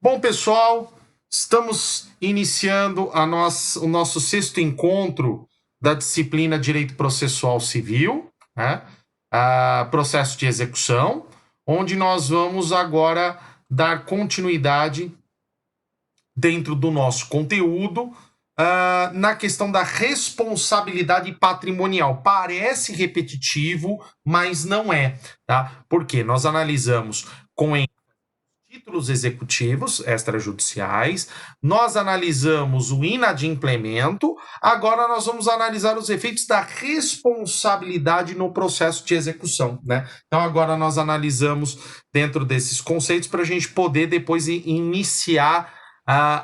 Bom, pessoal, estamos iniciando o nosso sexto encontro da disciplina Direito Processual Civil, né? Processo de execução, onde nós vamos agora dar continuidade dentro do nosso conteúdo na questão da responsabilidade patrimonial. Parece repetitivo, mas não é, tá? Porque nós analisamos com títulos executivos extrajudiciais, nós analisamos o inadimplemento, agora nós vamos analisar os efeitos da responsabilidade no processo de execução, né? Então agora nós analisamos dentro desses conceitos para a gente poder depois iniciar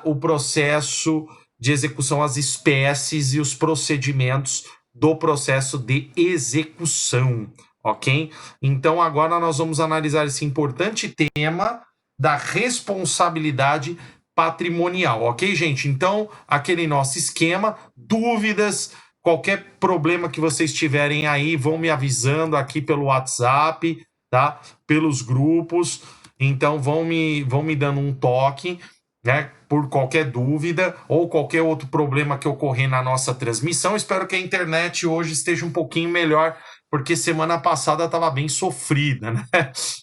o processo de execução, as espécies e os procedimentos do processo de execução, ok? Então agora nós vamos analisar esse importante tema da responsabilidade patrimonial, ok, gente? Então, aquele nosso esquema, dúvidas, qualquer problema que vocês tiverem aí, vão me avisando aqui pelo WhatsApp, tá? Pelos grupos, então vão me dando um toque, né? Por qualquer dúvida ou qualquer outro problema que ocorrer na nossa transmissão. Espero que a internet hoje esteja um pouquinho melhor, porque semana passada estava bem sofrida, né?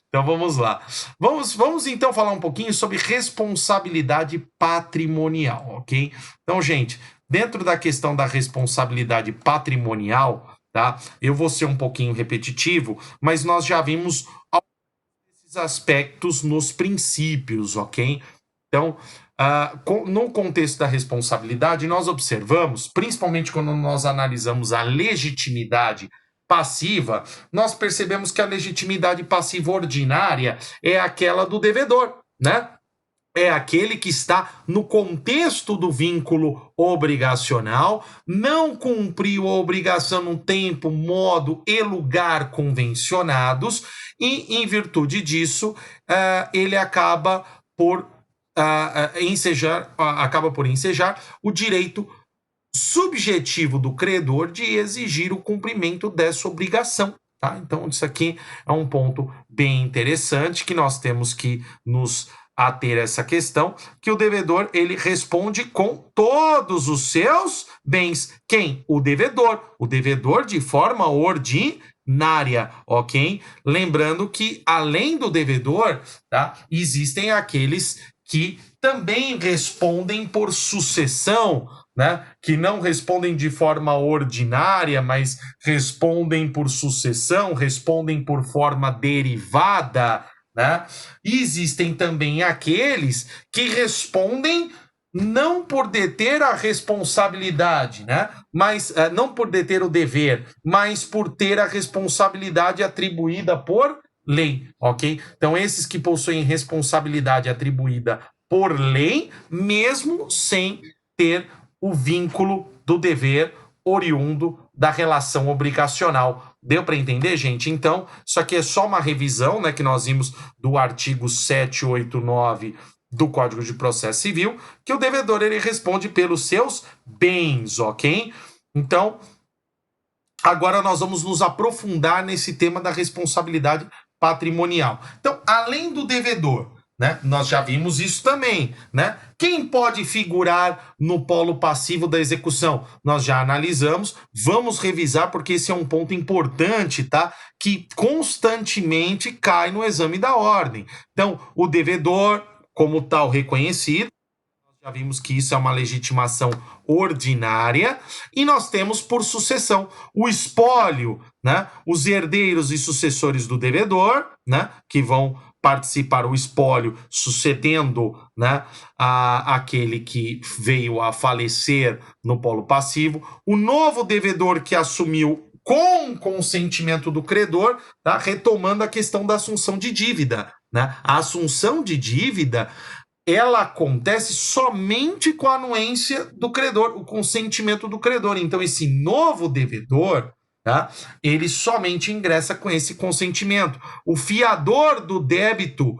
Então vamos lá. Vamos então falar um pouquinho sobre responsabilidade patrimonial, ok? Então, gente, dentro da questão da responsabilidade patrimonial, tá? Eu vou ser um pouquinho repetitivo, mas nós já vimos esses aspectos nos princípios, ok? Então, no contexto da responsabilidade, nós observamos, principalmente quando nós analisamos a legitimidade passiva, nós percebemos que a legitimidade passiva ordinária é aquela do devedor, né? É aquele que está no contexto do vínculo obrigacional, não cumpriu a obrigação no tempo, modo e lugar convencionados, e, em virtude disso, ele acaba por ensejar o direito subjetivo do credor de exigir o cumprimento dessa obrigação, tá? Então, isso aqui é um ponto bem interessante que nós temos que nos ater a essa questão, que o devedor, ele responde com todos os seus bens. Quem? O devedor. O devedor de forma ordinária, ok? Lembrando que, além do devedor, tá, existem aqueles que também respondem por sucessão, né? Que não respondem de forma ordinária, mas respondem por sucessão, respondem por forma derivada, né? E existem também aqueles que respondem não por deter a responsabilidade, né? Mas não por deter o dever, mas por ter a responsabilidade atribuída por lei, ok? Então, esses que possuem responsabilidade atribuída por lei, mesmo sem ter o vínculo do dever oriundo da relação obrigacional. Deu para entender, gente? Então, isso aqui é só uma revisão, né, que nós vimos do artigo 789 do Código de Processo Civil, que o devedor, ele responde pelos seus bens, ok? Então, agora nós vamos nos aprofundar nesse tema da responsabilidade patrimonial. Então, além do devedor, né, nós já vimos isso também, né? Quem pode figurar no polo passivo da execução? Nós já analisamos, vamos revisar porque esse é um ponto importante, tá? Que constantemente cai no exame da ordem. Então, o devedor, como tal reconhecido, já vimos que isso é uma legitimação ordinária, e nós temos por sucessão o espólio, né? Os herdeiros e sucessores do devedor, né? Que vão participar o espólio sucedendo, né, aquele que veio a falecer no polo passivo, o novo devedor que assumiu com consentimento do credor, tá? Retomando a questão da assunção de dívida, né? A assunção de dívida, ela acontece somente com a anuência do credor, o consentimento do credor. Então, esse novo devedor, tá, ele somente ingressa com esse consentimento. O fiador do débito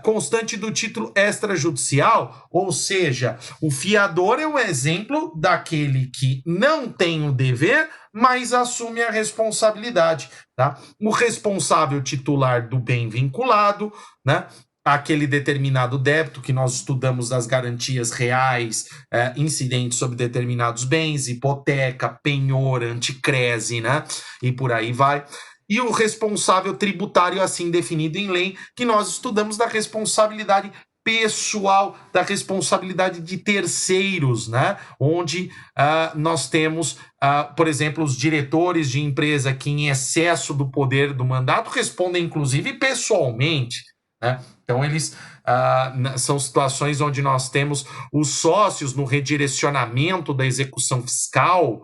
constante do título extrajudicial, ou seja, o fiador é o exemplo daquele que não tem o dever, mas assume a responsabilidade, tá? O responsável titular do bem vinculado, né? aquele determinado débito que nós estudamos das garantias reais incidentes sobre determinados bens, hipoteca, penhor, anticrese, né? E por aí vai. E o responsável tributário, assim definido em lei, que nós estudamos da responsabilidade pessoal, da responsabilidade de terceiros, né? Onde nós temos, por exemplo, os diretores de empresa que, em excesso do poder do mandato, respondem, inclusive, pessoalmente, né? Então, eles são situações onde nós temos os sócios no redirecionamento da execução fiscal.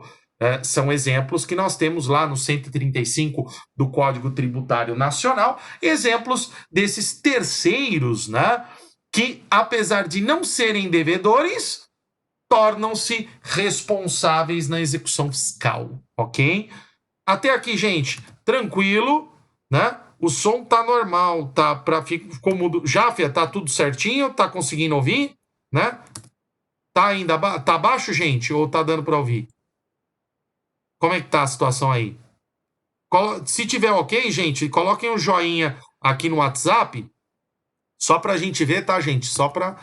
São exemplos que nós temos lá no 135 do Código Tributário Nacional, exemplos desses terceiros, né, que, apesar de não serem devedores, tornam-se responsáveis na execução fiscal, ok? Até aqui, gente, tranquilo, né? O som tá normal, tá para ficou mudo. Jáfia, tá tudo certinho? Tá conseguindo ouvir, né? Tá ainda tá baixo, gente, ou tá dando para ouvir? Como é que tá a situação aí? Se tiver ok, gente, coloquem um joinha aqui no WhatsApp, só pra gente ver, tá, gente? Só pra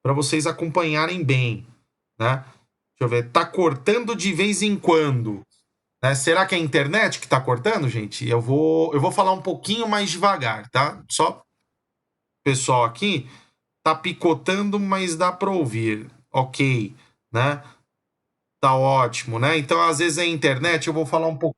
vocês acompanharem bem, né? Deixa eu ver, tá cortando de vez em quando. Né? Será que é a internet que tá cortando, gente? Eu vou falar um pouquinho mais devagar, tá? Só pessoal aqui tá picotando, mas dá para ouvir. Ok, né? Tá ótimo, né? Então, às vezes a internet eu vou falar um pouco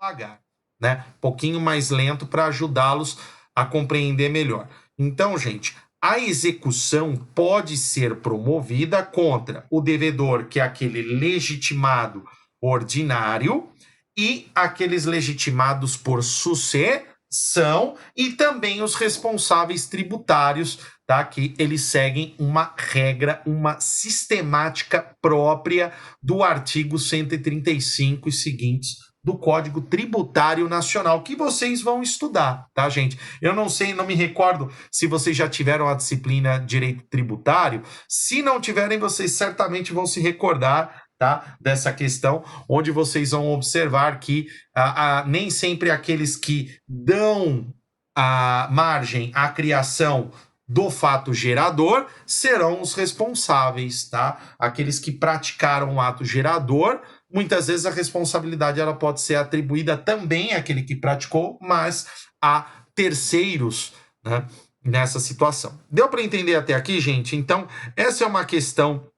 devagar, né? Um pouquinho mais lento para ajudá-los a compreender melhor. Então, gente, a execução pode ser promovida contra o devedor, que é aquele legitimado ordinário, e aqueles legitimados por sucessão, e também os responsáveis tributários, tá? Que eles seguem uma regra, uma sistemática própria do artigo 135 e seguintes do Código Tributário Nacional, que vocês vão estudar, tá, gente? Eu não sei, não me recordo se vocês já tiveram a disciplina Direito Tributário. Se não tiverem, vocês certamente vão se recordar, tá, dessa questão, onde vocês vão observar que nem sempre aqueles que dão a margem à criação do fato gerador serão os responsáveis, tá? Aqueles que praticaram o ato gerador, muitas vezes a responsabilidade ela pode ser atribuída também àquele que praticou, mas a terceiros, né, nessa situação. Deu para entender até aqui, gente? Então, essa é uma questão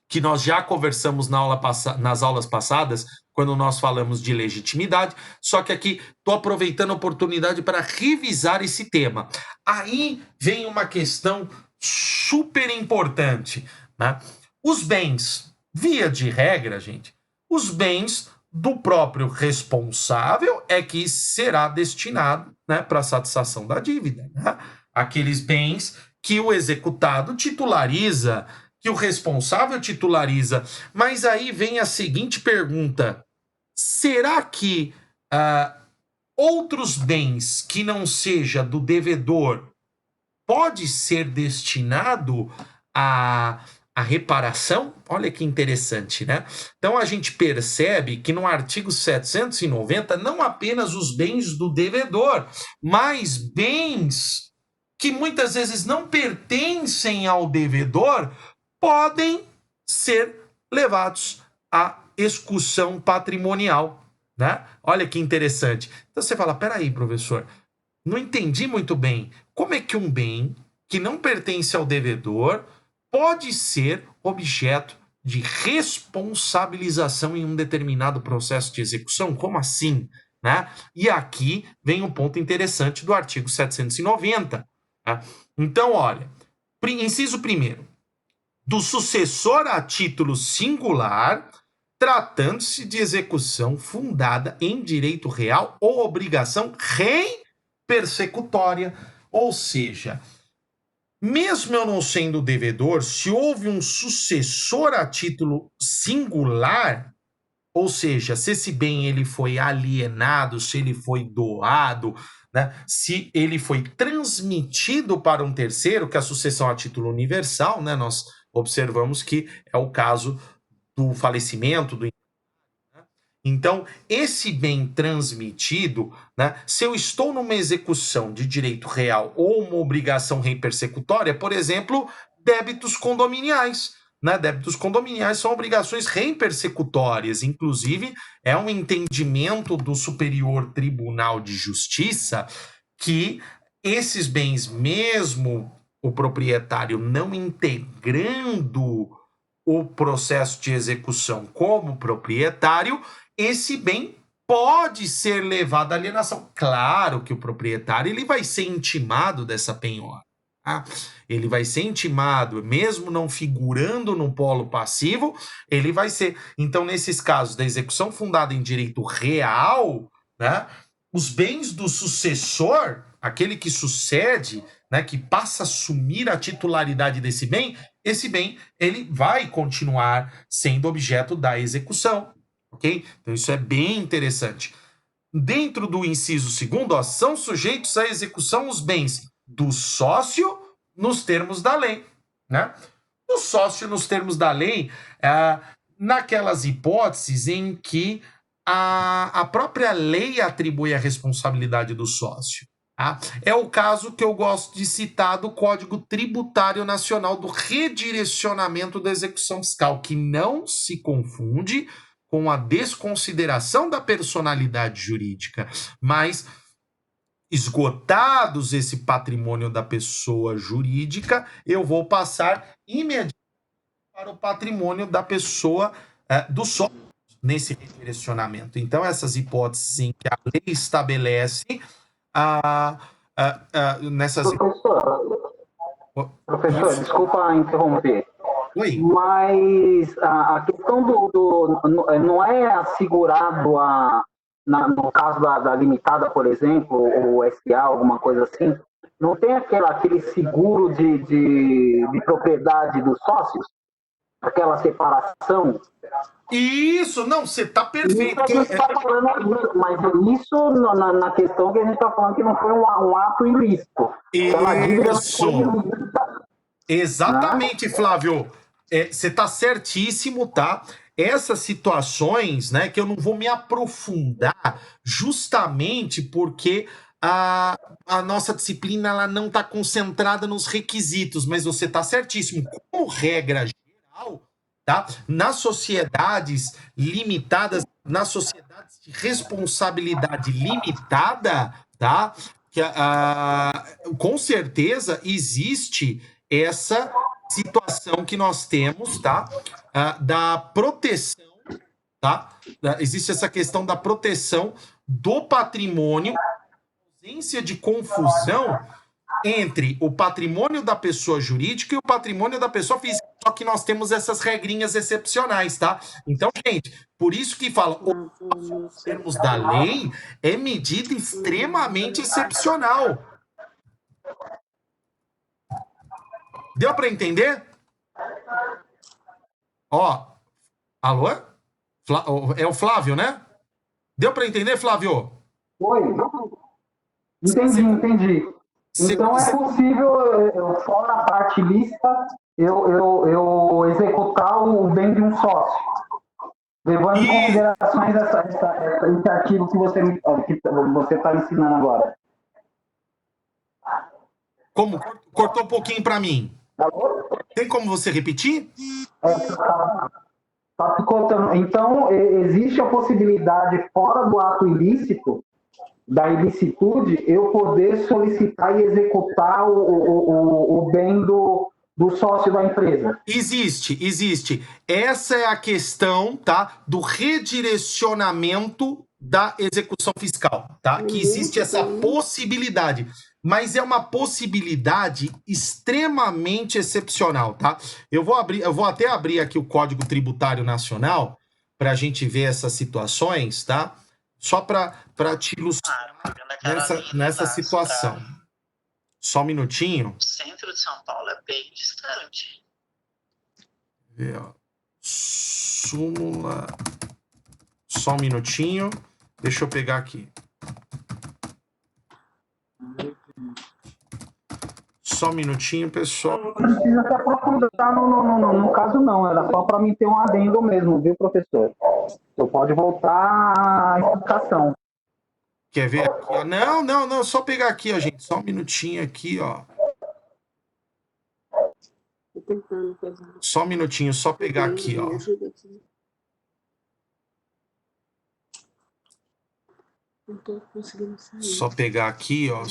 que nós já conversamos nas aulas passadas, quando nós falamos de legitimidade, só que aqui estou aproveitando a oportunidade para revisar esse tema. Aí vem uma questão super importante, né? Os bens, via de regra, gente, os bens do próprio responsável é que será destinado, né, para a satisfação da dívida, né? Aqueles bens que o executado titulariza, que o responsável titulariza. Mas aí vem a seguinte pergunta: será que outros bens que não seja do devedor pode ser destinado a reparação? Olha que interessante, né? Então a gente percebe que no artigo 790 não apenas os bens do devedor, mas bens que muitas vezes não pertencem ao devedor podem ser levados à excursão patrimonial, né? Olha que interessante. Então você fala, peraí, professor, não entendi muito bem. Como é que um bem que não pertence ao devedor pode ser objeto de responsabilização em um determinado processo de execução? Como assim? Né? E aqui vem um ponto interessante do artigo 790. Né? Então, olha, inciso primeiro, do sucessor a título singular, tratando-se de execução fundada em direito real ou obrigação rei persecutória, ou seja, mesmo eu não sendo devedor, se houve um sucessor a título singular, ou seja, se esse bem ele foi alienado, se ele foi doado, né, se ele foi transmitido para um terceiro, que é a sucessão a título universal, né, nós observamos que é o caso do falecimento, Então, esse bem transmitido, né, se eu estou numa execução de direito real ou uma obrigação repersecutória, por exemplo, débitos condominiais. Né? Débitos condominiais são obrigações repersecutórias, inclusive é um entendimento do Superior Tribunal de Justiça que esses bens, mesmo o proprietário não integrando o processo de execução como proprietário, esse bem pode ser levado à alienação. Claro que o proprietário ele vai ser intimado dessa penhora. Tá? Ele vai ser intimado, mesmo não figurando no polo passivo, ele vai ser. Então, nesses casos da execução fundada em direito real, né, os bens do sucessor, aquele que sucede, né, que passa a assumir a titularidade desse bem, esse bem ele vai continuar sendo objeto da execução, ok? Então isso é bem interessante. Dentro do inciso segundo, ó, são sujeitos à execução os bens do sócio nos termos da lei, né? O sócio nos termos da lei, naquelas hipóteses em que a própria lei atribui a responsabilidade do sócio. Tá? É o caso que eu gosto de citar do Código Tributário Nacional do redirecionamento da execução fiscal, que não se confunde com a desconsideração da personalidade jurídica, mas esgotados esse patrimônio da pessoa jurídica, eu vou passar imediatamente para o patrimônio da pessoa do sócio nesse redirecionamento. Então, essas hipóteses em que a lei estabelece nessas Professor, desculpa interromper. Oi. Mas a questão não é assegurado no caso da limitada, por exemplo, ou SA, alguma coisa assim, não tem aquele seguro de propriedade dos sócios? Aquela separação? Isso, não, você está perfeito. Isso a gente está falando, mas isso na questão que a gente está falando que não foi um ato ilícito. Aquela dívida não foi ilícita. Exatamente, Flávio. Você está certíssimo, tá? Essas situações, né, que eu não vou me aprofundar, justamente porque a nossa disciplina ela não está concentrada nos requisitos, mas você está certíssimo. Como regra geral, tá? Nas sociedades limitadas, nas sociedades de responsabilidade limitada, tá? Que, com certeza existe essa situação que nós temos, tá? Da proteção, tá? Existe essa questão da proteção do patrimônio, ausência de confusão entre o patrimônio da pessoa jurídica e o patrimônio da pessoa física. Só que nós temos essas regrinhas excepcionais, tá? Então, gente, por isso que fala, os termos da lei é medida extremamente excepcional. Deu para entender? Ó, alô? É o Flávio, né? Deu para entender, Flávio? Oi. Entendi. Então é possível, fora a parte lícita, eu executar o bem de um sócio, levando em considerações esse artigo que você está ensinando agora. Como? Cortou um pouquinho para mim. Alô? Tem como você repetir? Tá picotando. Então, existe a possibilidade, fora do ato ilícito, da ilicitude, eu poder solicitar e executar o bem do sócio da empresa. Existe. Essa é a questão, tá, do redirecionamento da execução fiscal, tá? Que existe essa possibilidade, mas é uma possibilidade extremamente excepcional, tá? Eu vou até abrir aqui o Código Tributário Nacional para a gente ver essas situações, tá? Só para te ilustrar nessa situação. Só um minutinho. O centro de São Paulo é bem distante. Súmula. Só um minutinho. Deixa eu pegar aqui. Só um minutinho, pessoal. Não precisa se aprofundar no caso, não. Era só para mim ter um adendo mesmo, viu, professor? Você pode voltar à explicação. Quer ver aqui? Ó? Não. Só pegar aqui, ó, gente. Só um minutinho aqui, ó. Tô tentando pegar. Só um minutinho, só pegar aqui, ó. Me ajuda aqui. Não tô conseguindo sair. Só pegar aqui, ó.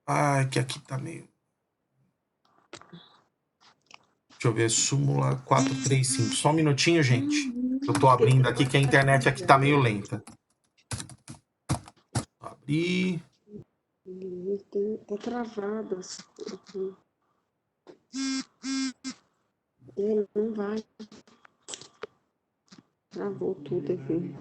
Ai, que aqui tá meio... Deixa eu ver, súmula 435. Só um minutinho, gente. Eu tô abrindo aqui, que a internet aqui tá meio lenta. Abrir. Tá travado. Não vai. Travou tudo aqui.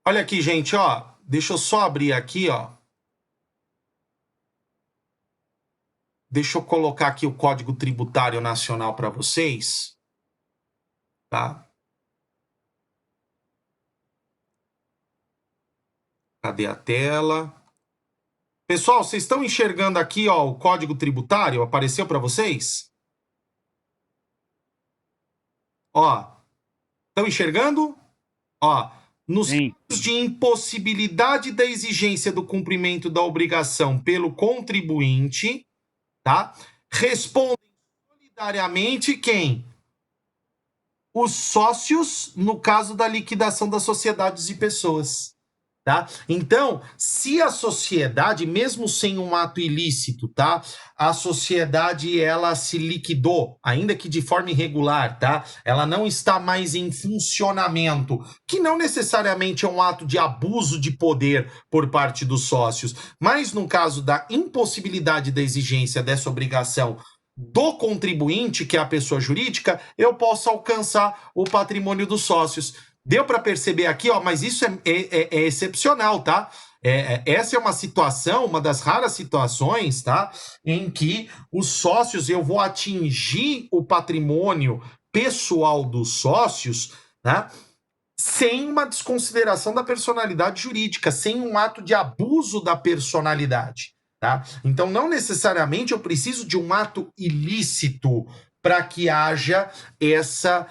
Olha aqui, gente, ó. Deixa eu só abrir aqui, ó. Deixa eu colocar aqui o Código Tributário Nacional para vocês. Tá? Cadê a tela? Pessoal, vocês estão enxergando aqui, ó, o Código Tributário? Apareceu para vocês? Ó. Estão enxergando? Ó. Nos casos de impossibilidade da exigência do cumprimento da obrigação pelo contribuinte, tá? Respondem solidariamente quem? Os sócios, no caso da liquidação das sociedades de pessoas. Tá? Então, se a sociedade, mesmo sem um ato ilícito, tá? A sociedade, ela se liquidou, ainda que de forma irregular, tá? Ela não está mais em funcionamento, que não necessariamente é um ato de abuso de poder por parte dos sócios, mas no caso da impossibilidade da exigência dessa obrigação do contribuinte, que é a pessoa jurídica, eu posso alcançar o patrimônio dos sócios. Deu para perceber aqui, ó, mas isso é excepcional, tá? Essa é uma situação, uma das raras situações, tá? Em que os sócios, eu vou atingir o patrimônio pessoal dos sócios, né? Sem uma desconsideração da personalidade jurídica, sem um ato de abuso da personalidade, tá? Então, não necessariamente eu preciso de um ato ilícito para que haja essa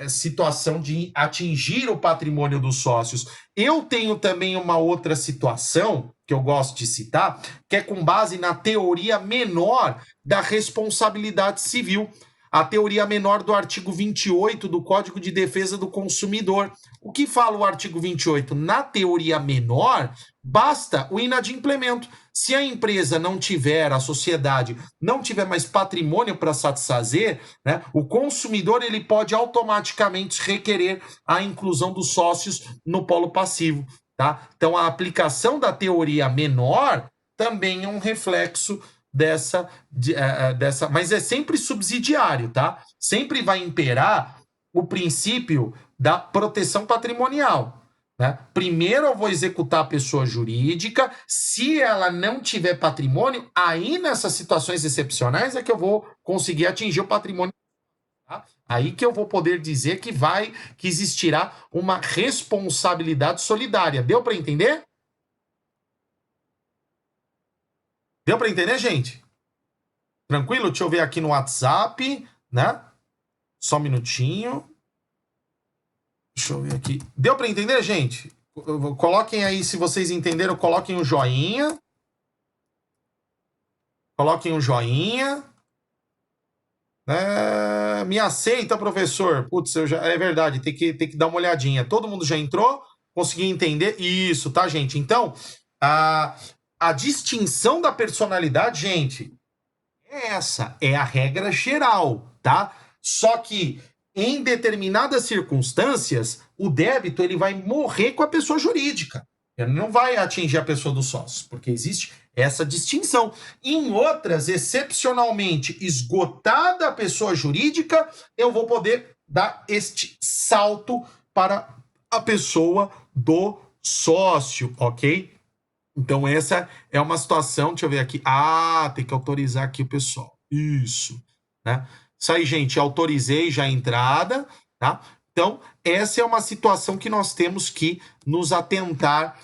situação de atingir o patrimônio dos sócios. Eu tenho também uma outra situação que eu gosto de citar, que é com base na teoria menor da responsabilidade civil, a teoria menor do artigo 28 do Código de Defesa do Consumidor. O que fala o artigo 28? Na teoria menor, basta o inadimplemento. Se a empresa não tiver, a sociedade não tiver mais patrimônio para satisfazer, né, o consumidor ele pode automaticamente requerer a inclusão dos sócios no polo passivo. Tá? Então, a aplicação da teoria menor também é um reflexo dessa, mas é sempre subsidiário, tá? Sempre vai imperar o princípio da proteção patrimonial. Né? Primeiro eu vou executar a pessoa jurídica, se ela não tiver patrimônio, aí nessas situações excepcionais é que eu vou conseguir atingir o patrimônio. Tá? Aí que eu vou poder dizer que existirá uma responsabilidade solidária. Deu para entender? Deu para entender, gente? Tranquilo? Deixa eu ver aqui no WhatsApp, né? Só um minutinho. Deixa eu ver aqui. Deu para entender, gente? Coloquem aí, se vocês entenderam, coloquem um joinha. Coloquem um joinha. Me aceita, professor? Putz, é verdade, tem que dar uma olhadinha. Todo mundo já entrou? Conseguiu entender? Isso, tá, gente? Então, a distinção da personalidade, gente, essa é a regra geral, tá? Só que em determinadas circunstâncias, o débito ele vai morrer com a pessoa jurídica. Ele não vai atingir a pessoa dos sócios, porque existe essa distinção. Em outras, excepcionalmente, esgotada a pessoa jurídica, eu vou poder dar este salto para a pessoa do sócio, ok? Então, essa é uma situação, deixa eu ver aqui. Ah, tem que autorizar aqui o pessoal. Isso, né? Isso aí, gente, autorizei já a entrada, tá? Então, essa é uma situação que nós temos que nos atentar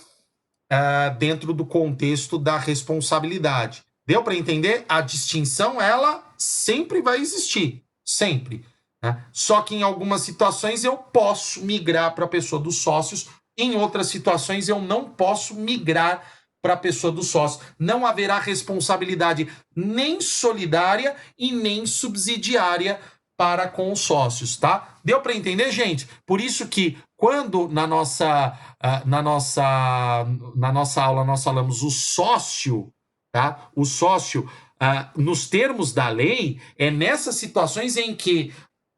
dentro do contexto da responsabilidade. Deu para entender? A distinção, ela sempre vai existir, sempre. Né? Só que em algumas situações eu posso migrar para a pessoa dos sócios, em outras situações eu não posso migrar para a pessoa dos sócios. Não haverá responsabilidade nem solidária e nem subsidiária para com os sócios, tá? Deu para entender, gente? Por isso que quando na nossa aula nós falamos o sócio, tá? O sócio, nos termos da lei, é nessas situações em que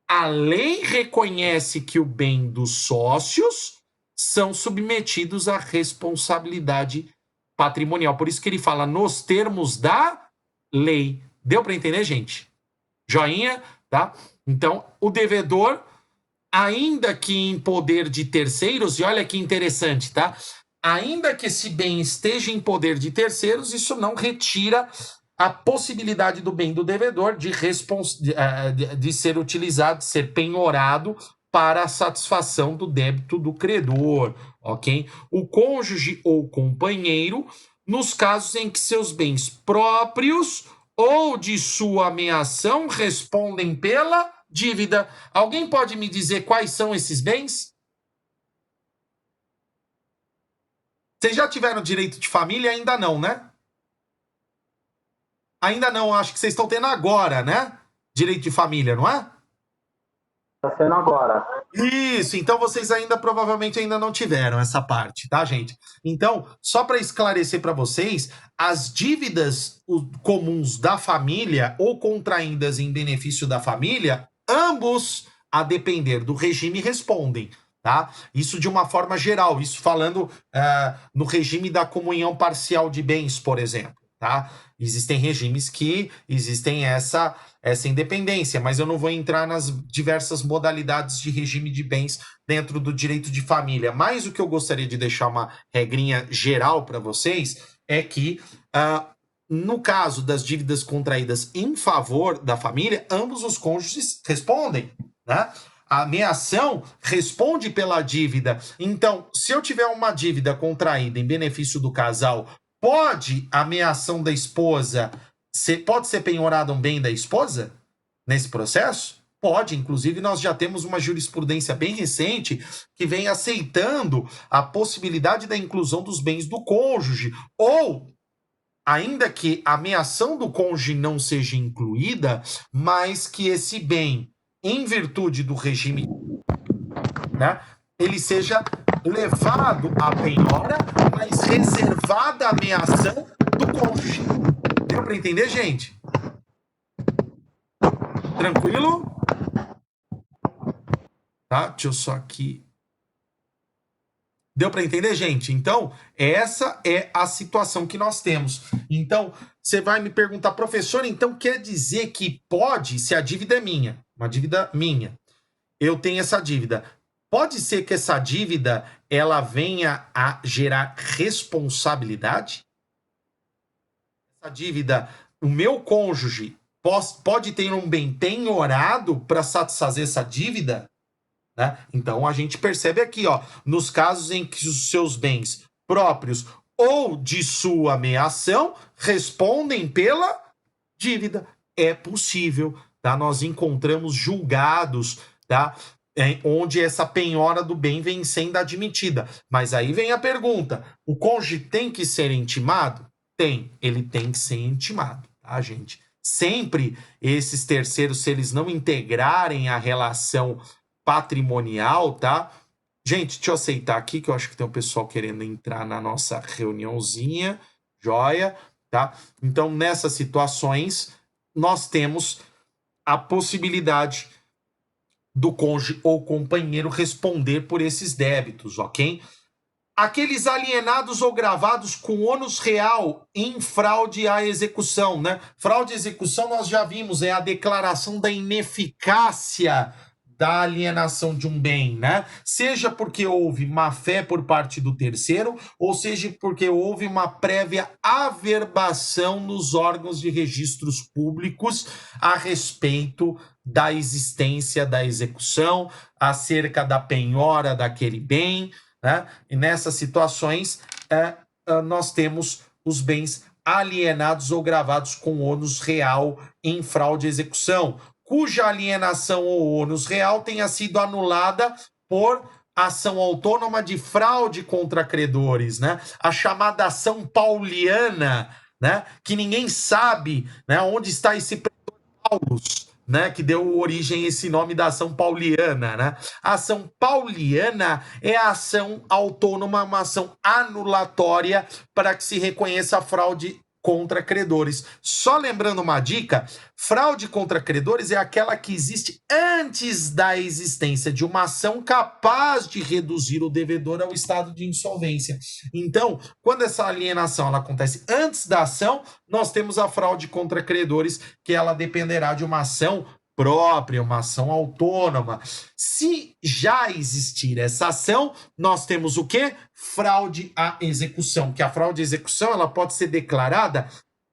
a lei reconhece que o bem dos sócios são submetidos à responsabilidade patrimonial. Por isso que ele fala nos termos da lei. Deu para entender, gente? Joinha, tá? Então, o devedor, ainda que em poder de terceiros, e olha que interessante, tá? Ainda que esse bem esteja em poder de terceiros, isso não retira a possibilidade do bem do devedor de ser utilizado, de ser penhorado para a satisfação do débito do credor, ok? O cônjuge ou companheiro, nos casos em que seus bens próprios ou de sua ameação respondem pela dívida. Alguém pode me dizer quais são esses bens? Vocês já tiveram direito de família? Ainda não, né? Ainda não, acho que vocês estão tendo agora, né? Direito de família, não é? Está sendo agora. Isso, então vocês ainda provavelmente ainda não tiveram essa parte, tá, gente? Então, só para esclarecer para vocês, as dívidas comuns da família ou contraídas em benefício da família, ambos, a depender do regime, respondem, tá? Isso de uma forma geral, isso falando no regime da comunhão parcial de bens, por exemplo, tá? Existem regimes que existem essa independência, mas eu não vou entrar nas diversas modalidades de regime de bens dentro do direito de família. Mas o que eu gostaria de deixar uma regrinha geral para vocês é que, no caso das dívidas contraídas em favor da família, ambos os cônjuges respondem, né? A meação responde pela dívida. Então, se eu tiver uma dívida contraída em benefício do casal, pode a meação da esposa pode ser penhorado um bem da esposa nesse processo? Pode, inclusive nós já temos uma jurisprudência bem recente que vem aceitando a possibilidade da inclusão dos bens do cônjuge, ou ainda que a meação do cônjuge não seja incluída, mas que esse bem, em virtude do regime, né, ele seja levado à penhora, mas reservada a meação do cônjuge. Deu para entender, gente? Tranquilo? Tá? Deixa eu só aqui. Deu para entender, gente? Então, essa é a situação que nós temos. Então, você vai me perguntar, professor, então quer dizer que pode, se a dívida é minha, uma dívida minha, eu tenho essa dívida, pode ser que essa dívida ela venha a gerar responsabilidade? Essa dívida, o meu cônjuge pode ter um bem penhorado para satisfazer essa dívida? Né? Então a gente percebe aqui, ó, nos casos em que os seus bens próprios ou de sua ameação respondem pela dívida. É possível, tá? Nós encontramos julgados, tá? Onde essa penhora do bem vem sendo admitida. Mas aí vem a pergunta: o cônjuge tem que ser intimado? Tem, ele tem que ser intimado, tá, gente? Sempre esses terceiros, se eles não integrarem a relação patrimonial, tá? Gente, deixa eu aceitar aqui, que eu acho que tem um pessoal querendo entrar na nossa reuniãozinha, joia, tá? Então, nessas situações, nós temos a possibilidade do cônjuge ou companheiro responder por esses débitos, ok? Aqueles alienados ou gravados com ônus real em fraude à execução, né? Fraude à execução nós já vimos, é a declaração da ineficácia da alienação de um bem, né? Seja porque houve má-fé por parte do terceiro, ou seja porque houve uma prévia averbação nos órgãos de registros públicos a respeito da existência da execução, acerca da penhora daquele bem, né? E nessas situações, nós temos os bens alienados ou gravados com ônus real em fraude à execução, cuja alienação ou ônus real tenha sido anulada por ação autônoma de fraude contra credores, né? A chamada ação pauliana, né? Que ninguém sabe, né, onde está esse pretor Paulus, né, que deu origem a esse nome da ação pauliana, né? A ação pauliana é a ação autônoma, uma ação anulatória para que se reconheça a fraude contra credores. Só lembrando uma dica, fraude contra credores é aquela que existe antes da existência de uma ação capaz de reduzir o devedor ao estado de insolvência. Então, quando essa alienação ela acontece antes da ação, nós temos a fraude contra credores, que ela dependerá de uma ação própria, uma ação autônoma. Se já existir essa ação, nós temos o quê? Fraude à execução, que a fraude à execução ela pode ser declarada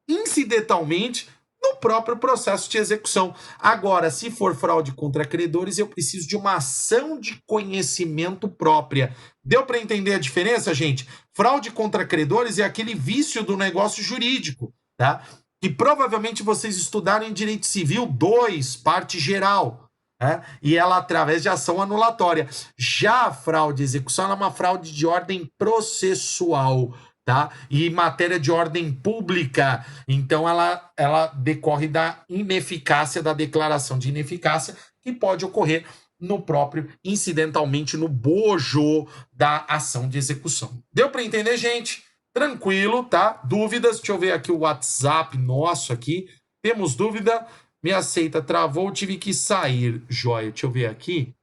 incidentalmente no próprio processo de execução. Agora, se for fraude contra credores, eu preciso de uma ação de conhecimento própria. Deu para entender a diferença, gente? Fraude contra credores é aquele vício do negócio jurídico, tá? Que provavelmente vocês estudaram em Direito Civil 2, parte geral, né? E ela através de ação anulatória. Já a fraude à execução é uma fraude de ordem processual, tá? E matéria de ordem pública. Então ela decorre da ineficácia, da declaração de ineficácia, que pode ocorrer no próprio, incidentalmente, no bojo da ação de execução. Deu para entender, gente? Tranquilo, tá? Dúvidas? Deixa eu ver aqui o WhatsApp nosso aqui. Temos dúvida? Me aceita, travou, tive que sair. Joia, deixa eu ver aqui.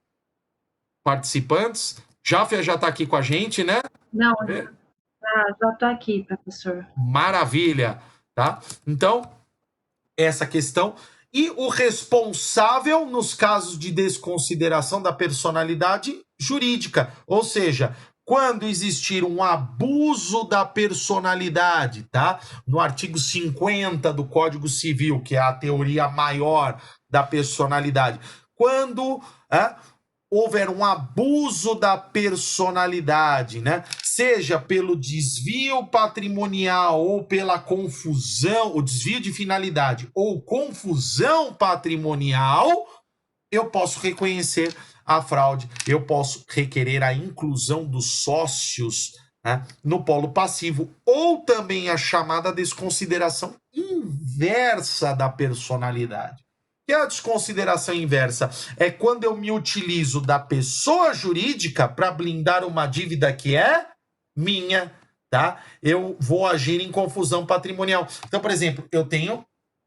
Participantes. Jáfia já tá aqui com a gente, né? Não, já tô aqui, professor. Maravilha, tá? Então, essa questão. E o responsável nos casos de desconsideração da personalidade jurídica, ou seja, quando existir um abuso da personalidade, tá? No artigo 50 do Código Civil, que é a teoria maior da personalidade, quando houver um abuso da personalidade, né? Seja pelo desvio patrimonial ou pela confusão, o desvio de finalidade ou confusão patrimonial, eu posso reconhecer a fraude, eu posso requerer a inclusão dos sócios, né, no polo passivo, ou também a chamada desconsideração inversa da personalidade. Que é a desconsideração inversa? É quando eu me utilizo da pessoa jurídica para blindar uma dívida que é minha, tá? Eu vou agir em confusão patrimonial. Então, por exemplo,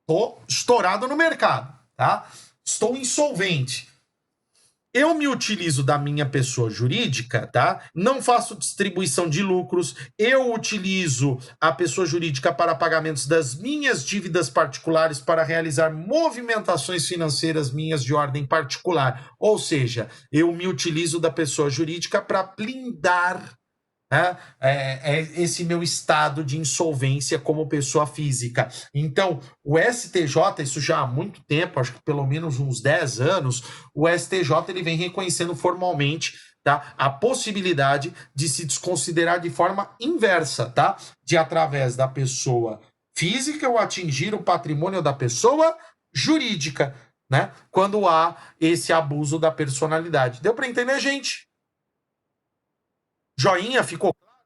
tô estourado no mercado, tá? Estou insolvente. Eu me utilizo da minha pessoa jurídica, tá? Não faço distribuição de lucros, eu utilizo a pessoa jurídica para pagamentos das minhas dívidas particulares para realizar movimentações financeiras minhas de ordem particular. Ou seja, eu me utilizo da pessoa jurídica para blindar esse meu estado de insolvência como pessoa física. Então, o STJ, isso já há muito tempo, acho que pelo menos uns 10 anos, o STJ ele vem reconhecendo formalmente, tá, a possibilidade de se desconsiderar de forma inversa, tá? De através da pessoa física ou atingir o patrimônio da pessoa jurídica, né? Quando há esse abuso da personalidade. Deu para entender, gente? Joinha, ficou claro?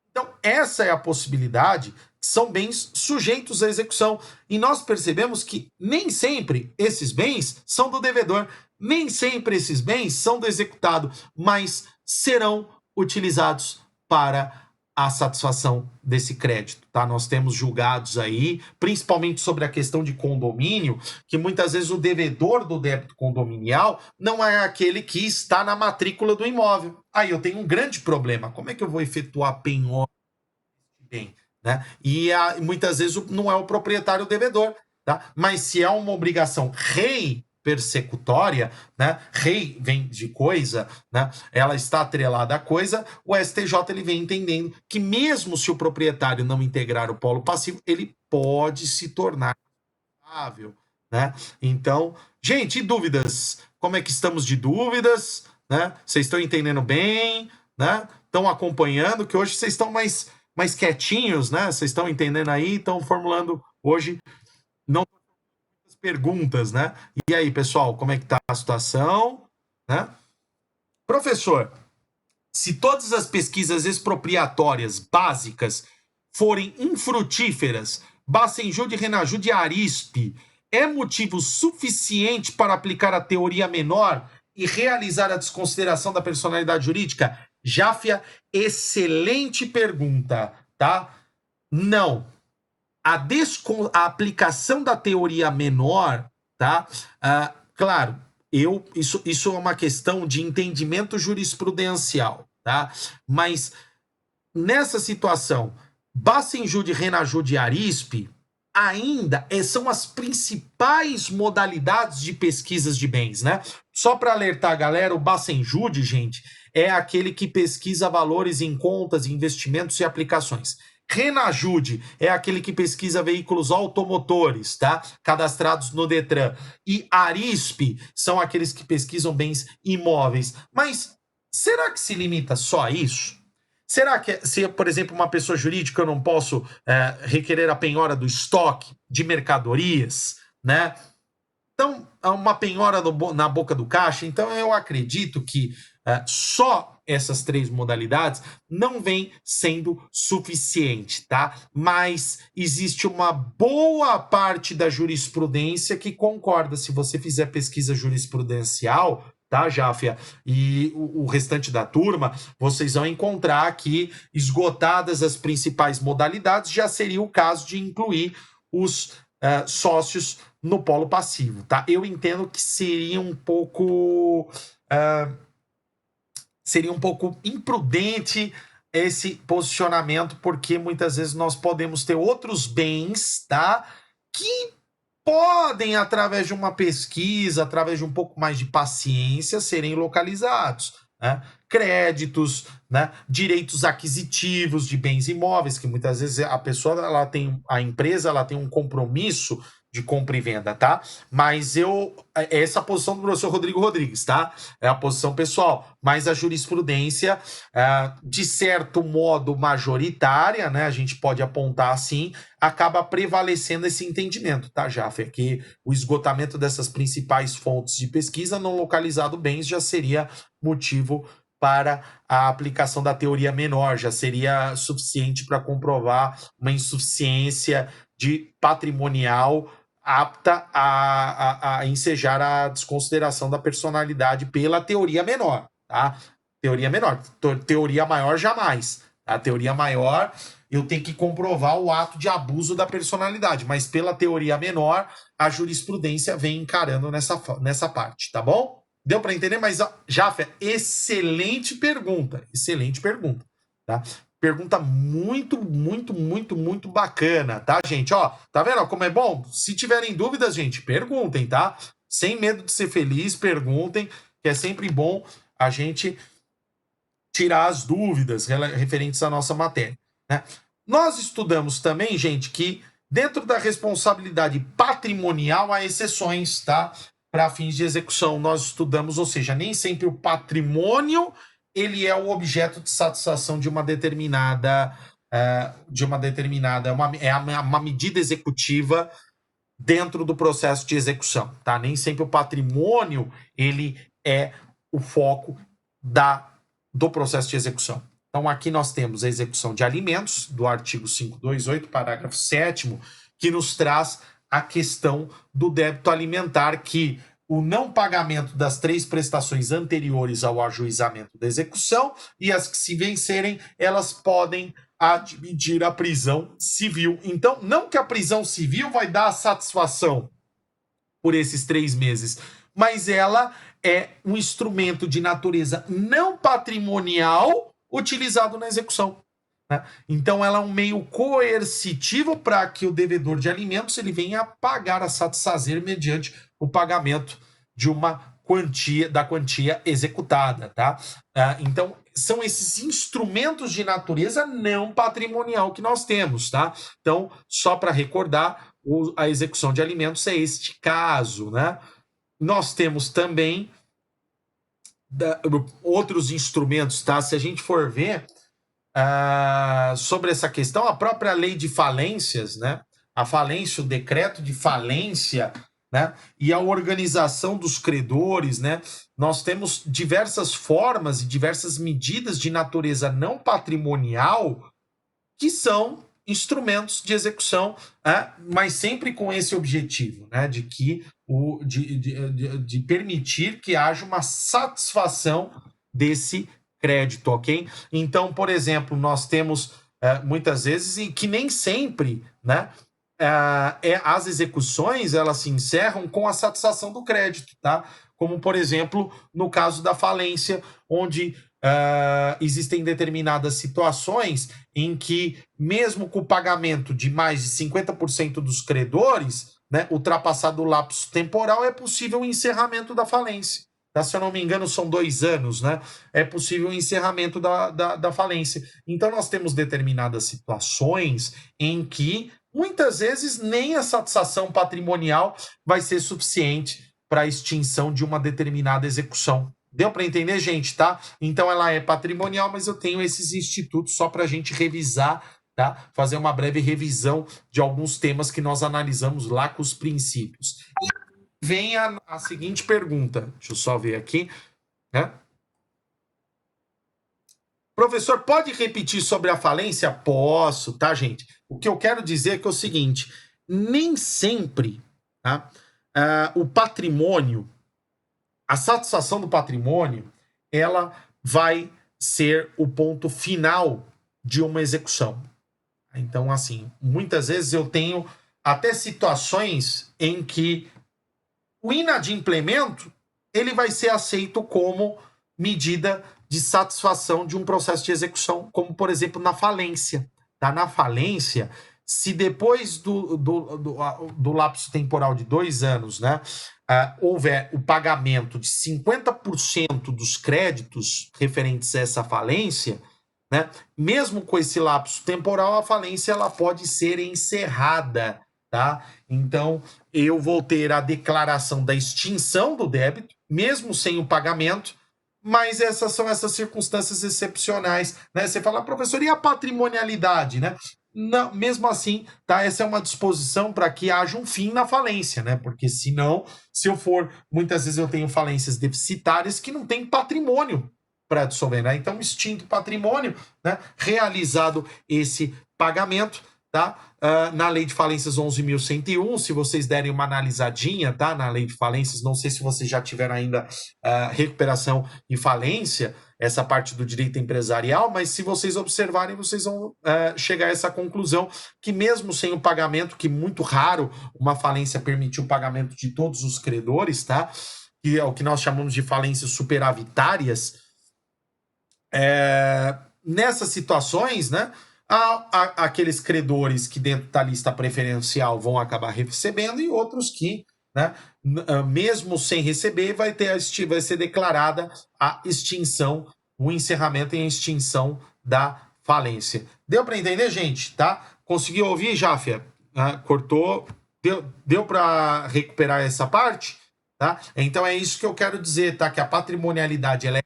Então, essa é a possibilidade, são bens sujeitos à execução. E nós percebemos que nem sempre esses bens são do devedor, nem sempre esses bens são do executado, mas serão utilizados para a satisfação desse crédito, tá? Nós temos julgados aí, principalmente sobre a questão de condomínio, que muitas vezes o devedor do débito condominial não é aquele que está na matrícula do imóvel. Aí eu tenho um grande problema. Como é que eu vou efetuar a penhora desse bem, né? E muitas vezes não é o proprietário o devedor, tá? Mas se é uma obrigação rei, persecutória, né? Rei vem de coisa, né? Ela está atrelada à coisa. O STJ ele vem entendendo que mesmo se o proprietário não integrar o polo passivo, ele pode se tornar responsável, né? Então, gente, e dúvidas? Como é que estamos de dúvidas, né? Vocês estão entendendo bem, né? Estão acompanhando, que hoje vocês estão mais quietinhos, né? Vocês estão entendendo aí, estão formulando hoje não muitas perguntas, né? E aí, pessoal, como é que tá a situação, né? Professor, se todas as pesquisas expropriatórias básicas forem infrutíferas, Bacenjude, Renajude e Arispe, é motivo suficiente para aplicar a teoria menor e realizar a desconsideração da personalidade jurídica? Jáfia, excelente pergunta, tá? Não. A aplicação da teoria menor, tá? Claro, isso é uma questão de entendimento jurisprudencial, tá? Mas nessa situação, Bacenjude, Renajude e Arispe ainda são as principais modalidades de pesquisas de bens, né? Só para alertar a galera, o Bacenjude, gente, é aquele que pesquisa valores em contas, investimentos e aplicações. Renajude é aquele que pesquisa veículos automotores, tá? Cadastrados no Detran. E Arispe são aqueles que pesquisam bens imóveis. Mas será que se limita só a isso? Será que, se, por exemplo, uma pessoa jurídica, eu não posso requerer a penhora do estoque de mercadorias, né? Então, uma penhora na boca do caixa. Então, eu acredito que só essas três modalidades não vem sendo suficiente, tá? Mas existe uma boa parte da jurisprudência que concorda. Se você fizer pesquisa jurisprudencial, tá, Jáfia? E o restante da turma, vocês vão encontrar que, esgotadas as principais modalidades, já seria o caso de incluir os sócios no polo passivo, tá? Eu entendo que seria um pouco imprudente esse posicionamento, porque muitas vezes nós podemos ter outros bens, tá? Que podem, através de uma pesquisa, através de um pouco mais de paciência, serem localizados, né? Créditos, né? Direitos aquisitivos de bens imóveis, que muitas vezes a empresa ela tem um compromisso de compra e venda, tá? Mas essa é a posição do professor Rodrigo Rodrigues, tá? É a posição pessoal, mas a jurisprudência, de certo modo majoritária, né? A gente pode apontar assim, acaba prevalecendo esse entendimento, tá, Jaffer? Que o esgotamento dessas principais fontes de pesquisa não localizado bens já seria motivo para a aplicação da teoria menor, já seria suficiente para comprovar uma insuficiência de patrimonial apta a ensejar a desconsideração da personalidade pela teoria menor, tá? Teoria menor. Teoria maior, jamais. A teoria maior, eu tenho que comprovar o ato de abuso da personalidade, mas pela teoria menor, a jurisprudência vem encarando nessa parte, tá bom? Deu para entender? Mas, Jafé, excelente pergunta, tá? Pergunta muito, muito, muito, muito bacana, tá, gente? Ó, tá vendo como é bom? Se tiverem dúvidas, gente, perguntem, tá? Sem medo de ser feliz, perguntem, que é sempre bom a gente tirar as dúvidas referentes à nossa matéria, né? Nós estudamos também, gente, que dentro da responsabilidade patrimonial há exceções, tá? Para fins de execução, nós estudamos, ou seja, nem sempre o patrimônio ele é o objeto de satisfação de uma determinada, uma medida executiva dentro do processo de execução, tá? Nem sempre o patrimônio ele é o foco do processo de execução. Então, aqui nós temos a execução de alimentos, do artigo 528, parágrafo 7º, que nos traz a questão do débito alimentar, que o não pagamento das 3 prestações anteriores ao ajuizamento da execução e as que se vencerem, elas podem admitir a prisão civil. Então, não que a prisão civil vai dar a satisfação por esses 3 meses, mas ela é um instrumento de natureza não patrimonial utilizado na execução, né? Então, ela é um meio coercitivo para que o devedor de alimentos ele venha a pagar, a satisfazer mediante o pagamento de uma quantia, da quantia executada, tá? Então, são esses instrumentos de natureza não patrimonial que nós temos, tá? Então, só para recordar, a execução de alimentos é este caso, né? Nós temos também outros instrumentos, tá? Se a gente for ver sobre essa questão, a própria lei de falências, né? A falência, o decreto de falência, né? E a organização dos credores, né? Nós temos diversas formas e diversas medidas de natureza não patrimonial que são instrumentos de execução, mas sempre com esse objetivo, né? De permitir que haja uma satisfação desse crédito, ok? Então, por exemplo, nós temos muitas vezes, e que nem sempre, né? As execuções, elas se encerram com a satisfação do crédito, tá? Como, por exemplo, no caso da falência, onde existem determinadas situações em que, mesmo com o pagamento de mais de 50% dos credores, né, ultrapassado o lapso temporal, é possível o encerramento da falência. Tá? Se eu não me engano, são 2 anos, né? É possível o encerramento da falência. Então, nós temos determinadas situações em que, muitas vezes, nem a satisfação patrimonial vai ser suficiente para a extinção de uma determinada execução. Deu para entender, gente, tá? Então, ela é patrimonial, mas eu tenho esses institutos só para a gente revisar, tá? Fazer uma breve revisão de alguns temas que nós analisamos lá com os princípios. E vem a seguinte pergunta. Deixa eu só ver aqui, né? Professor, pode repetir sobre a falência? Posso, tá, gente? O que eu quero dizer é que é o seguinte, nem sempre, tá, o patrimônio, a satisfação do patrimônio, ela vai ser o ponto final de uma execução. Então, assim, muitas vezes eu tenho até situações em que o inadimplemento, ele vai ser aceito como medida de satisfação de um processo de execução, como, por exemplo, na falência. Tá? Na falência, se depois do lapso temporal de 2 anos, né, houver o pagamento de 50% dos créditos referentes a essa falência, né, mesmo com esse lapso temporal, a falência ela pode ser encerrada. Tá? Então, eu vou ter a declaração da extinção do débito, mesmo sem o pagamento, mas essas são essas circunstâncias excepcionais, né? Você fala, professor, e a patrimonialidade, né? Não, mesmo assim, tá? Essa é uma disposição para que haja um fim na falência, né? Porque senão, se eu for, muitas vezes eu tenho falências deficitárias que não tem patrimônio para dissolver, né? Então, extinto patrimônio, né? Realizado esse pagamento, tá? Na lei de falências 11.101, se vocês derem uma analisadinha, tá? Na lei de falências, não sei se vocês já tiveram ainda recuperação e falência, essa parte do direito empresarial, mas se vocês observarem, vocês vão chegar a essa conclusão que mesmo sem o pagamento, que muito raro uma falência permitir o pagamento de todos os credores, tá? Que é o que nós chamamos de falências superavitárias, nessas situações, né? Aqueles credores que dentro da lista preferencial vão acabar recebendo e outros que, né, mesmo sem receber, vai ser declarada a extinção, o encerramento e a extinção da falência. Deu para entender, gente? Tá? Conseguiu ouvir, Jáfia? Cortou? Deu para recuperar essa parte? Tá? Então é isso que eu quero dizer, tá? Que a patrimonialidade ela é,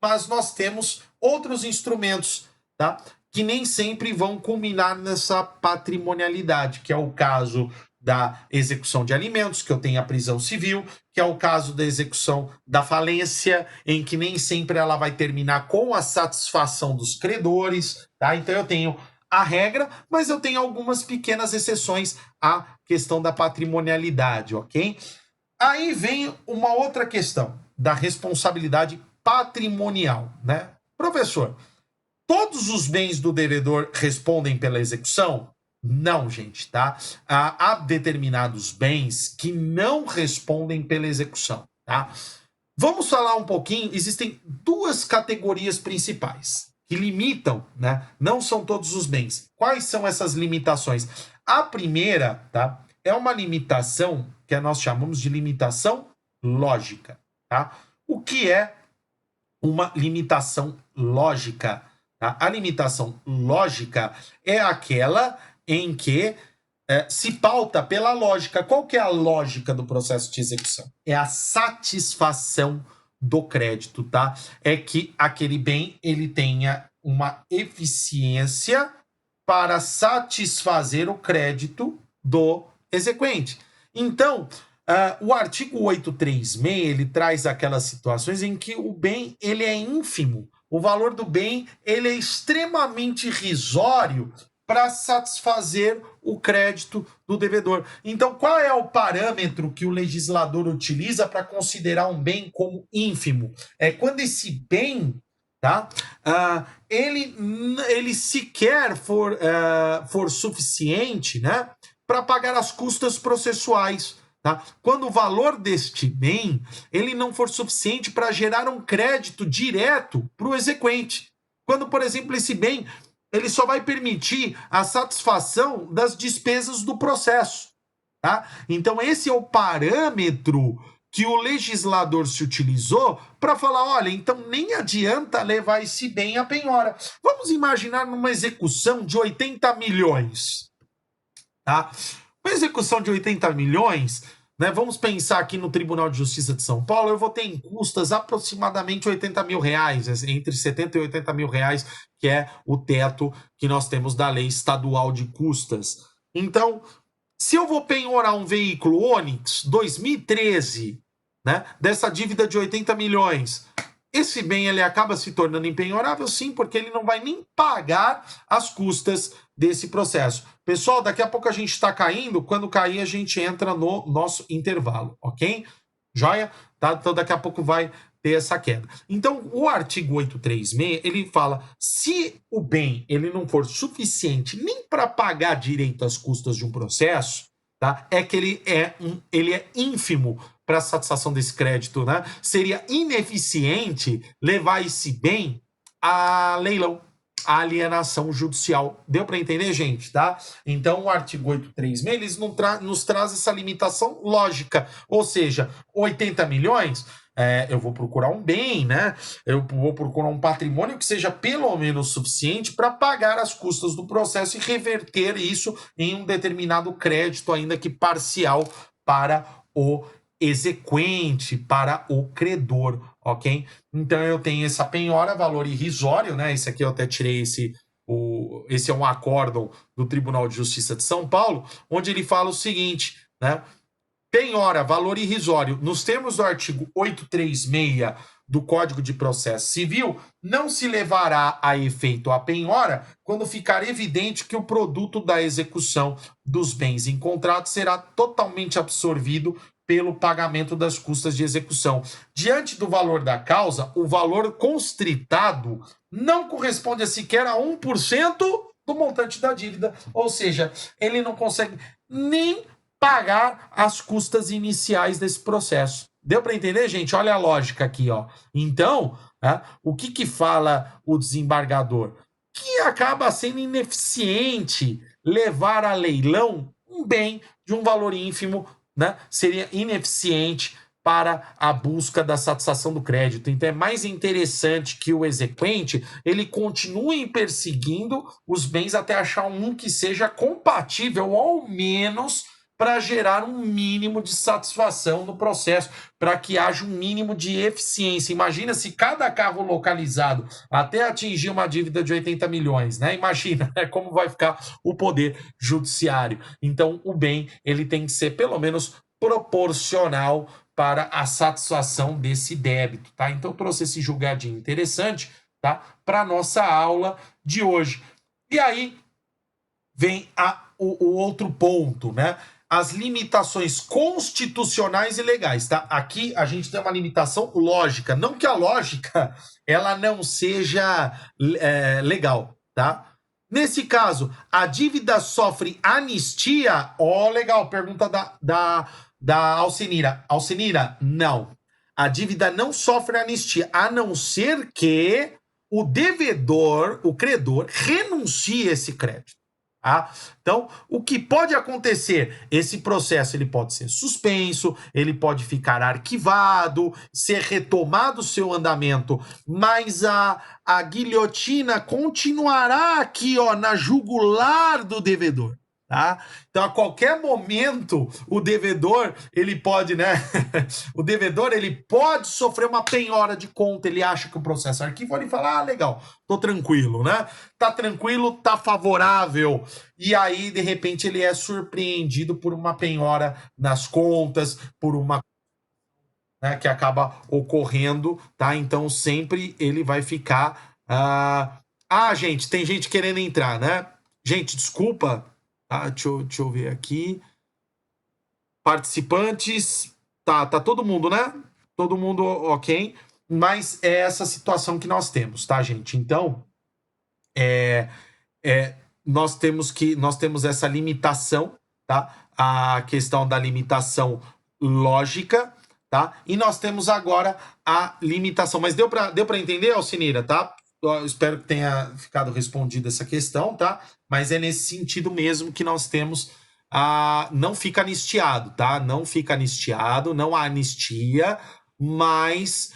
mas nós temos outros instrumentos, tá? Que nem sempre vão culminar nessa patrimonialidade, que é o caso da execução de alimentos, que eu tenho a prisão civil, que é o caso da execução da falência, em que nem sempre ela vai terminar com a satisfação dos credores, tá? Então eu tenho a regra, mas eu tenho algumas pequenas exceções à questão da patrimonialidade, ok? Aí vem uma outra questão, da responsabilidade patrimonial, né? Professor, todos os bens do devedor respondem pela execução? Não, gente, tá? Há determinados bens que não respondem pela execução, tá? Vamos falar um pouquinho, existem 2 categorias principais que limitam, né? Não são todos os bens. Quais são essas limitações? A primeira, tá? É uma limitação que nós chamamos de limitação lógica, tá? O que é uma limitação lógica? Tá? A limitação lógica é aquela em que se pauta pela lógica. Qual que é a lógica do processo de execução? É a satisfação do crédito, tá? É que aquele bem ele tenha uma eficiência para satisfazer o crédito do exequente. Então, o artigo 836, ele traz aquelas situações em que o bem ele é ínfimo. O valor do bem ele é extremamente irrisório para satisfazer o crédito do devedor. Então, qual é o parâmetro que o legislador utiliza para considerar um bem como ínfimo? É quando esse bem, tá, ele sequer for suficiente, né, para pagar as custas processuais. Tá? Quando o valor deste bem ele não for suficiente para gerar um crédito direto para o exequente. Quando, por exemplo, esse bem ele só vai permitir a satisfação das despesas do processo. Tá? Então, esse é o parâmetro que o legislador se utilizou para falar, olha, então nem adianta levar esse bem à penhora. Vamos imaginar numa execução de 80 milhões. Tá? Uma execução de 80 milhões, né, vamos pensar aqui no Tribunal de Justiça de São Paulo, eu vou ter em custas aproximadamente 80 mil reais, entre 70 e 80 mil reais, que é o teto que nós temos da lei estadual de custas. Então, se eu vou penhorar um veículo Onix 2013, né, dessa dívida de 80 milhões, esse bem ele acaba se tornando impenhorável, sim, porque ele não vai nem pagar as custas desse processo. Pessoal, daqui a pouco a gente está caindo, quando cair a gente entra no nosso intervalo, ok? Joia? Tá? Então daqui a pouco vai ter essa queda. Então o artigo 836, ele fala, se o bem ele não for suficiente nem para pagar direito às custas de um processo, tá? É que ele é ínfimo para a satisfação desse crédito, né? Seria ineficiente levar esse bem a leilão, a alienação judicial. Deu para entender, gente, tá? Então, o artigo 836, eles nos traz essa limitação lógica, ou seja, 80 milhões, eu vou procurar um bem, né? Eu vou procurar um patrimônio que seja pelo menos suficiente para pagar as custas do processo e reverter isso em um determinado crédito, ainda que parcial, para o exequente, para o credor, ok? Então eu tenho essa penhora, valor irrisório, né? Esse aqui eu até tirei esse é um acórdão do Tribunal de Justiça de São Paulo, onde ele fala o seguinte, né? Penhora, valor irrisório, nos termos do artigo 836 do Código de Processo Civil, não se levará a efeito a penhora quando ficar evidente que o produto da execução dos bens em contrato será totalmente absorvido pelo pagamento das custas de execução. Diante do valor da causa, o valor constritado não corresponde a sequer a 1% do montante da dívida, ou seja, ele não consegue nem pagar as custas iniciais desse processo. Deu para entender, gente? Olha a lógica aqui, ó. Então, o que fala o desembargador? Que acaba sendo ineficiente levar a leilão um bem de um valor ínfimo, né? Seria ineficiente para a busca da satisfação do crédito. Então é mais interessante que o exequente ele continue perseguindo os bens até achar um que seja compatível, ao menos, para gerar um mínimo de satisfação no processo, para que haja um mínimo de eficiência. Imagina se cada carro localizado até atingir uma dívida de 80 milhões, né? Imagina, né, como vai ficar o poder judiciário. Então, o bem ele tem que ser, pelo menos, proporcional para a satisfação desse débito, tá? Então, eu trouxe esse julgadinho interessante, tá? Para a nossa aula de hoje. E aí, vem o outro ponto, né? As limitações constitucionais e legais, tá? Aqui a gente tem uma limitação lógica, não que a lógica ela não seja legal, tá? Nesse caso, a dívida sofre anistia? Legal, pergunta da Alcenira. Alcenira, não. A dívida não sofre anistia, a não ser que o devedor, o credor, renuncie esse crédito. Tá? Então, o que pode acontecer? Esse processo ele pode ser suspenso, ele pode ficar arquivado, ser retomado o seu andamento, mas a guilhotina continuará aqui, ó, na jugular do devedor. Tá? Então, a qualquer momento, o devedor, ele pode, né? O devedor, ele pode sofrer uma penhora de conta, ele acha que o processo arquivou, ele fala, legal, tô tranquilo, né? Tá tranquilo, tá favorável. E aí, de repente, ele é surpreendido por uma penhora nas contas, por uma, né, que acaba ocorrendo, tá? Então, sempre ele vai ficar... gente, tem gente querendo entrar, né? Gente, desculpa... deixa eu ver aqui. Participantes. Tá todo mundo, né? Todo mundo ok. Mas é essa situação que nós temos, tá, gente? Então, nós temos essa limitação, tá? A questão da limitação lógica, tá? E nós temos agora a limitação. Mas deu para entender, Alcinira, tá? Eu espero que tenha ficado respondida essa questão, tá? Mas é nesse sentido mesmo que nós temos não fica anistiado, tá? Não fica anistiado, não há anistia, mas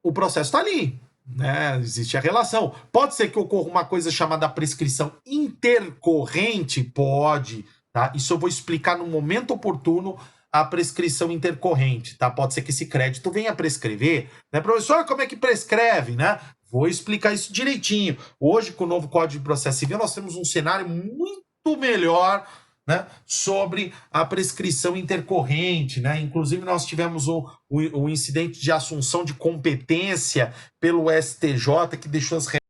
o processo está ali, né? Existe a relação. Pode ser que ocorra uma coisa chamada prescrição intercorrente? Pode, tá? Isso eu vou explicar no momento oportuno, a prescrição intercorrente, tá? Pode ser que esse crédito venha a prescrever, né? Professor, como é que prescreve, né? Vou explicar isso direitinho. Hoje, com o novo Código de Processo Civil, nós temos um cenário muito melhor, né, sobre a prescrição intercorrente, né? Inclusive, nós tivemos o incidente de assunção de competência pelo STJ, que deixou as